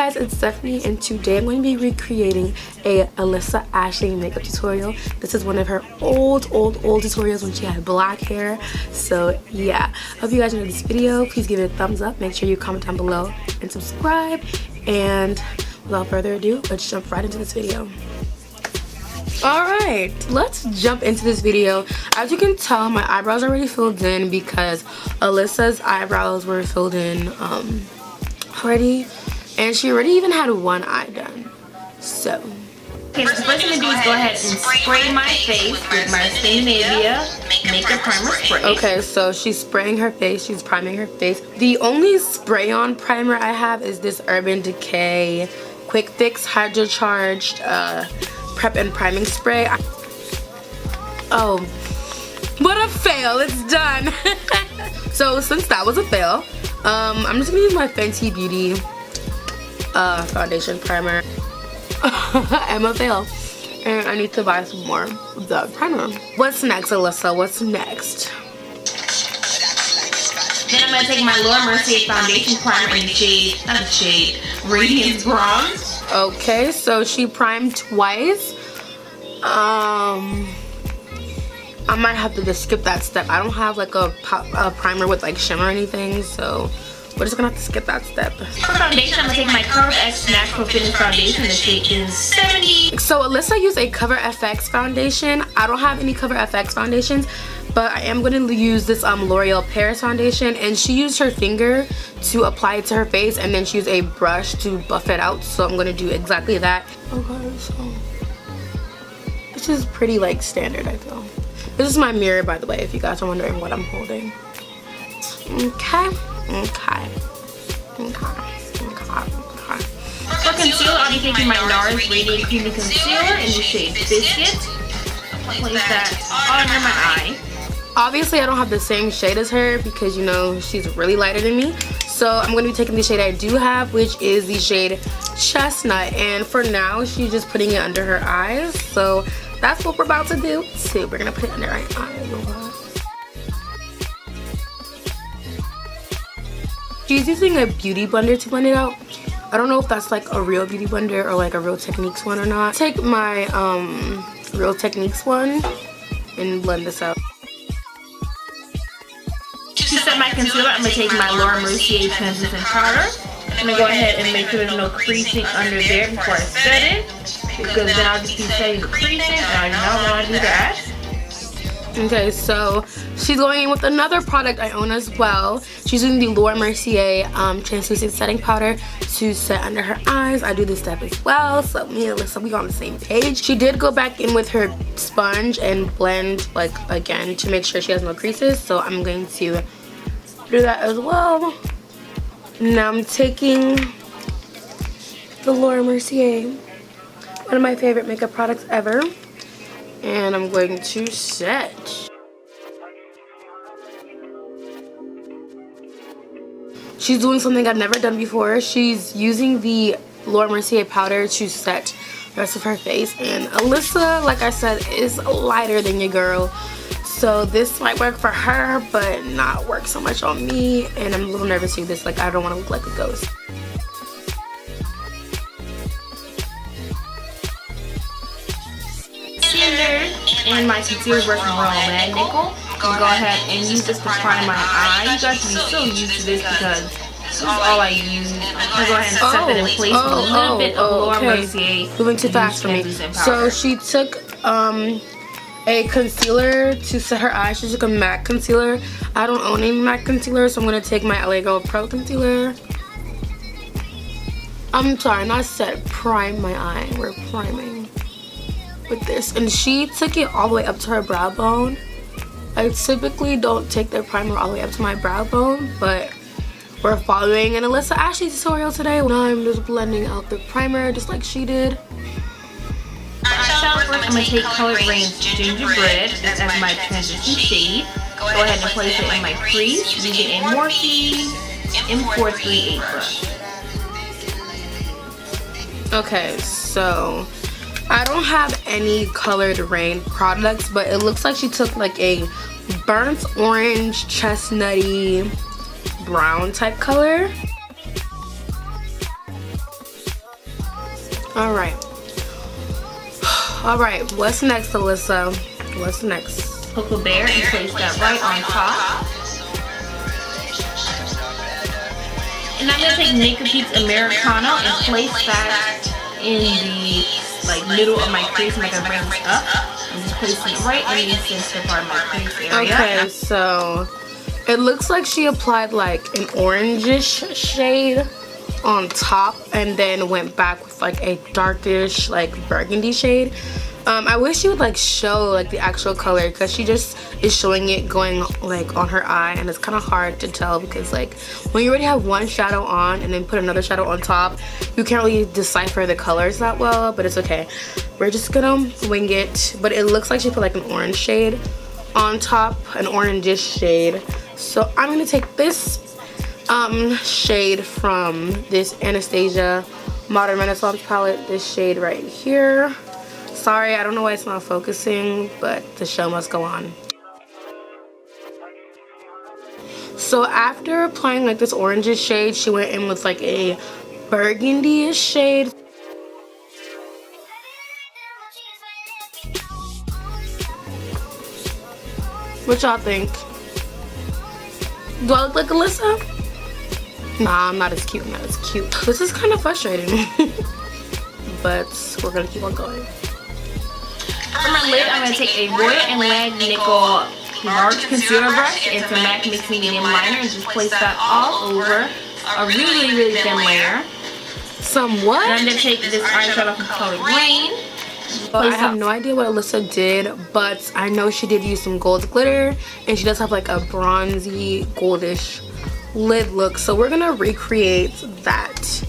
guys, it's Stephanie, and today I'm going to be recreating a Alissa Ashley makeup tutorial. This is one of her old tutorials when she had black hair. So yeah, hope you guys enjoyed this video. Please give it a thumbs up, make sure you comment down below and subscribe, and without further ado, let's jump right into this video. Alright, let's jump into this video. As you can tell, my eyebrows are already filled in because Alissa's eyebrows were filled in already, and she already even had one eye done. So okay, so the first thing I'm gonna do is go ahead and spray my face with my Scandinavia makeup primer spray. Okay, so she's spraying her face, she's priming her face. The only spray-on primer I have is this Urban Decay Quick Fix Hydro Charged prep and priming spray. Oh, what a fail, it's done. So since that was a fail, I'm just gonna use my Fenty Beauty foundation primer. I'm a fail, and I need to buy some more of the primer. What's next, Alissa? What's next? Then I'm gonna take my Laura Mercier foundation primer in the shade, not the shade, Radiance Bronze. Okay, so she primed twice. I might have to just skip that step. I don't have like a primer with like shimmer or anything, so we're just gonna have to skip that step. For foundation, I'm gonna take my Cover X Natural Fitness Foundation. The shade is 70. So Alissa used a Cover FX foundation. I don't have any Cover FX foundations, but I am going to use this L'Oreal Paris foundation, and she used her finger to apply it to her face, and then she used a brush to buff it out. So I'm going to do exactly that. Okay, so this is pretty like standard, I feel. This is my mirror, by the way, if you guys are wondering what I'm holding. Okay. For concealer, I'll be taking my NARS Radiant Creamy Concealer in the shade Biscuit. Place that under my eye. Obviously, I don't have the same shade as her because, you know, she's really lighter than me. So I'm going to be taking the shade I do have, which is the shade Chestnut. And for now, she's just putting it under her eyes. So that's what we're about to do. So we're going to put it under our eyes. She's using a beauty blender to blend it out. I don't know if that's like a real beauty blender or like a Real Techniques one or not. Take my Real Techniques one and blend this out. To set my concealer, I'm going to take my Laura Mercier translucent powder. I'm going to go ahead and make sure there's no creasing under there before I set it, because then I'll just be setting the creasing, and I do not want to do that. Okay, so she's going in with another product I own as well. She's using the Laura Mercier translucent setting powder to set under her eyes. I do this step as well, so me and Alissa, we on the same page. She did go back in with her sponge and blend like again to make sure she has no creases, so I'm going to do that as well. Now I'm taking the Laura Mercier, one of my favorite makeup products ever, and I'm going to set. She's doing something I've never done before. She's using the Laura Mercier powder to set the rest of her face, and Alissa, like I said, is lighter than your girl. So this might work for her, but not work so much on me, and I'm a little nervous to do this. Like, I don't want to look like a ghost. And my concealer brush from Royal Mad Nickel. I'll go ahead and use this to prime my eye. You guys should be so used to this because this is all I use. I'll go ahead and set that in place with a little bit of Laura Mercier. Moving too fast for me. So she took a concealer to set her eyes. She took a MAC concealer. I don't own any MAC concealer, so I'm going to take my LA Girl Pro concealer. I'm sorry, not set, prime my eye. We're priming with this, and she took it all the way up to her brow bone. I typically don't take the primer all the way up to my brow bone, but we're following an Alissa Ashley tutorial today. Now I'm just blending out the primer just like she did. Eyeshadow first, I'm going to take Color Range Gingerbread as my transition shade. Go ahead and place it in my crease using a Morphe M438 brush. Okay, so I don't have any Colored Rain products, but it looks like she took like a burnt orange, chestnutty, brown type color. Alright. Alright, what's next, Alissa? What's next? Cocoa Bear and place that right on top. And I'm gonna take Naked Peaks Americano and place that in the middle of my crease, make a rings up. I'm just placing it right in the center part of my crease area. Okay, so it looks like she applied like an orangish shade on top and then went back with like a darkish like burgundy shade. I wish she would like show like the actual color, because she just is showing it going like on her eye, and it's kind of hard to tell because like when you already have one shadow on and then put another shadow on top, you can't really decipher the colors that well. But it's okay, we're just gonna wing it. But it looks like she put like an orange shade on top, an orangish shade. So I'm gonna take this shade from this Anastasia Modern Renaissance palette, this shade right here. Sorry, I don't know why it's not focusing, but the show must go on. So after applying like this orangish shade, she went in with like a burgundy-ish shade. What y'all think? Do I look like Alissa? Nah, I'm not as cute, not as cute. This is kind of frustrating. But we're gonna keep on going. For my lid, I'm going to take a Royal and Land Nickel large concealer brush and some MAC Mix Medium liner and just place that all over a really, really thin layer. Some what? And I'm going to take this eyeshadow from Color Green. I have no idea what Alissa did, but I know she did use some gold glitter, and she does have like a bronzy, goldish lid look. So we're going to recreate that.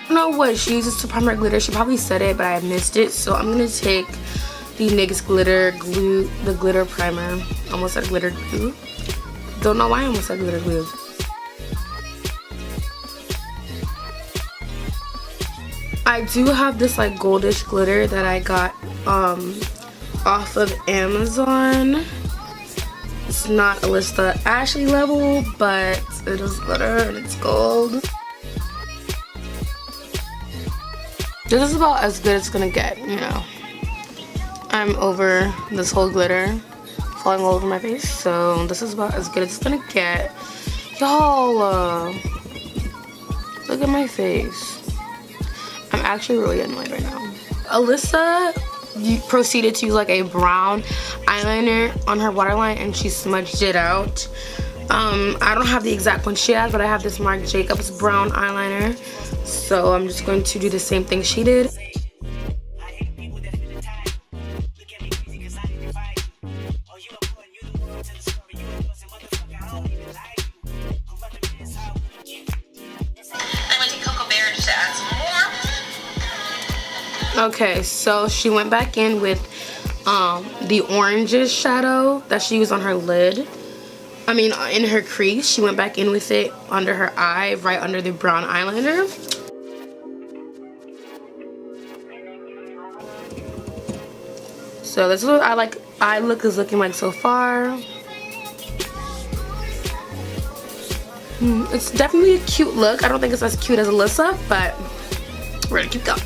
I don't know what she uses to prime her glitter. She probably said it, but I missed it. So I'm gonna take the NYX glitter glue, the glitter primer. Almost said glitter glue. Don't know why I almost said glitter glue. I do have this like goldish glitter that I got off of Amazon. It's not Alissa Ashley level, but it is glitter and it's gold. This is about as good as it's gonna get, you know. I'm over this whole glitter falling all over my face, so this is about as good as it's gonna get. Y'all, look at my face. I'm actually really annoyed right now. Alissa proceeded to use like a brown eyeliner on her waterline and she smudged it out. I don't have the exact one she has, but I have this Marc Jacobs brown eyeliner. So I'm just going to do the same thing she did. Okay, so she went back in with the orangish shadow that she used on her lid. I mean, in her crease. She went back in with it under her eye, right under the brown eyeliner. So this is what eye look is looking like so far. It's definitely a cute look. I don't think it's as cute as Alissa, but we're gonna keep going.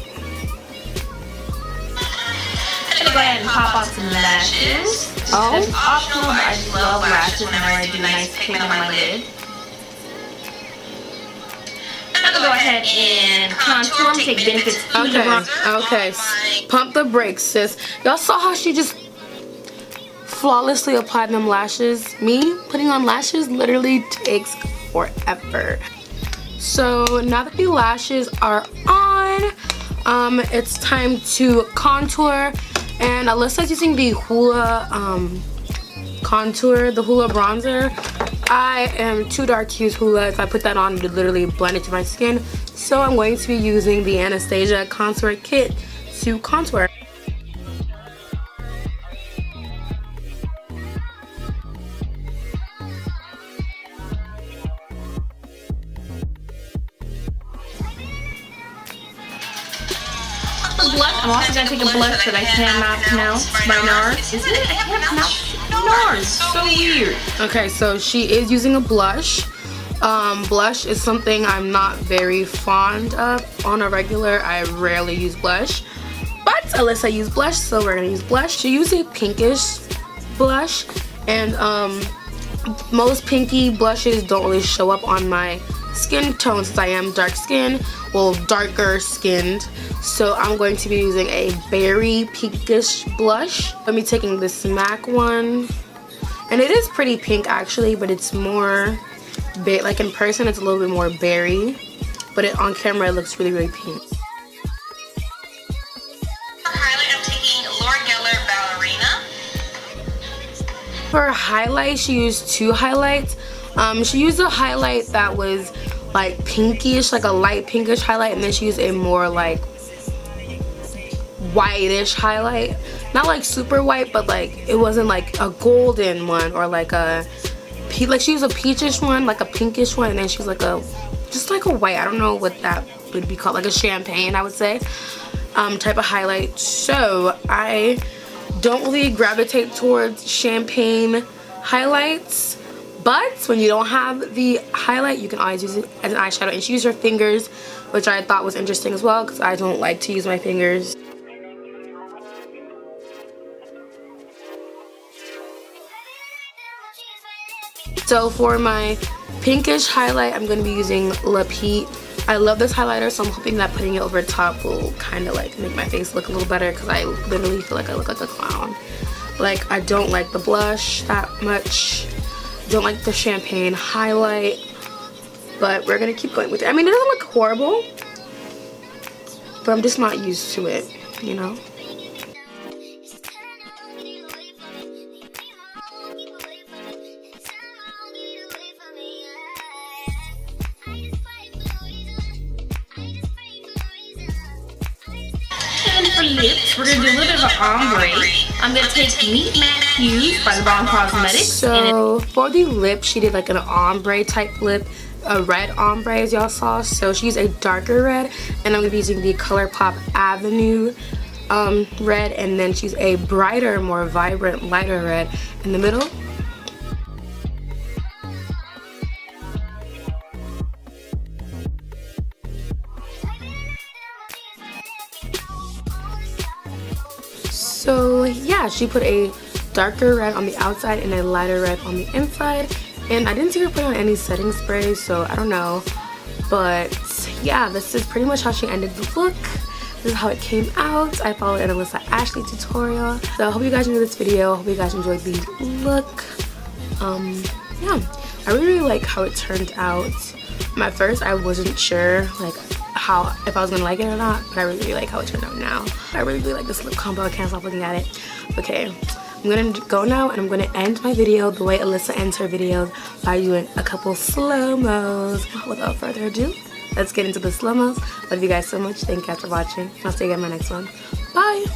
I'm gonna go ahead and pop off some lashes. Oh. It's optional, but I just love lashes whenever I do a nice treatment on my lid. I'm gonna go ahead and contour. I'm gonna take Benefit's Fusion Bronzer. Okay. Pump the brakes, sis. Y'all saw how she just flawlessly applied them lashes? Me putting on lashes literally takes forever. So now that the lashes are on, it's time to contour. And Alyssa's using the Hoola contour, the Hoola bronzer. I am too dark to use Hoola. If I put that on, it would literally blend into my skin. So I'm going to be using the Anastasia contour kit to contour. blush. I'm also going to take a blush that I cannot pronounce by NARS. Isn't it? I can't pronounce NARS. So weird. Okay, so she is using a blush. Blush is something I'm not very fond of on a regular. I rarely use blush. But Alissa used blush, so we're going to use blush. She used a pinkish blush. And most pinky blushes don't really show up on my skin tone since I am dark skinned. Well, darker skinned. So I'm going to be using a berry pinkish blush. Let me taking this MAC one. And it is pretty pink actually, but it's more, like in person it's a little bit more berry. But on camera it looks really, really pink. For highlight, she used two highlights. She used a highlight that was like pinkish, like a light pinkish highlight, and then she used a more like whitish highlight. Not like super white, but like it wasn't like a golden one or like a like she used a peachish one, like a pinkish one, and then she's like a just like a white. I don't know what that would be called, like a champagne, I would say, type of highlight. So I don't really gravitate towards champagne highlights, but when you don't have the highlight, you can always use it as an eyeshadow. And she used her fingers, which I thought was interesting as well because I don't like to use my fingers. So for my pinkish highlight, I'm going to be using La Pete. I love this highlighter, so I'm hoping that putting it over top will kind of like make my face look a little better because I literally feel like I look like a clown. Like, I don't like the blush that much. Don't like the champagne highlight. But we're going to keep going with it. I mean, it doesn't look horrible, but I'm just not used to it, you know? For lips, we're going to do a little bit of an ombre. I'm going to take Meet Matte Hues by the Bomb Cosmetics. So for the lip, she did like an ombre type lip, a red ombre as y'all saw. So she used a darker red, and I'm going to be using the ColourPop Avenue red, and then she's a brighter, more vibrant, lighter red in the middle. So yeah, she put a darker red on the outside and a lighter red on the inside. And I didn't see her put on any setting spray, so I don't know. But yeah, this is pretty much how she ended the look. This is how it came out. I followed an Alissa Ashley tutorial. So I hope you guys enjoyed this video. I hope you guys enjoyed the look. Yeah, I really like how it turned out. At first I wasn't sure like if I was gonna like it or not, but I really like how it turned out now. I really like this lip combo. I can't stop looking at it. Okay, I'm gonna go now and I'm gonna end my video the way Alissa ends her videos by doing a couple slow-mos. Without further ado, let's get into the slow-mos. Love you guys so much. Thank you guys for watching. I'll see you again in my next one. Bye.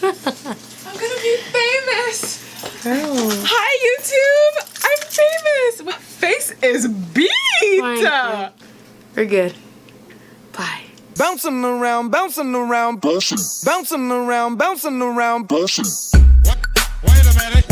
I'm gonna be famous. Oh. Hi YouTube, I'm famous. My face is beat. Fine. We're good. Bye. Bouncing around, bouncing around, bouncing around, bouncing around. Wait a minute.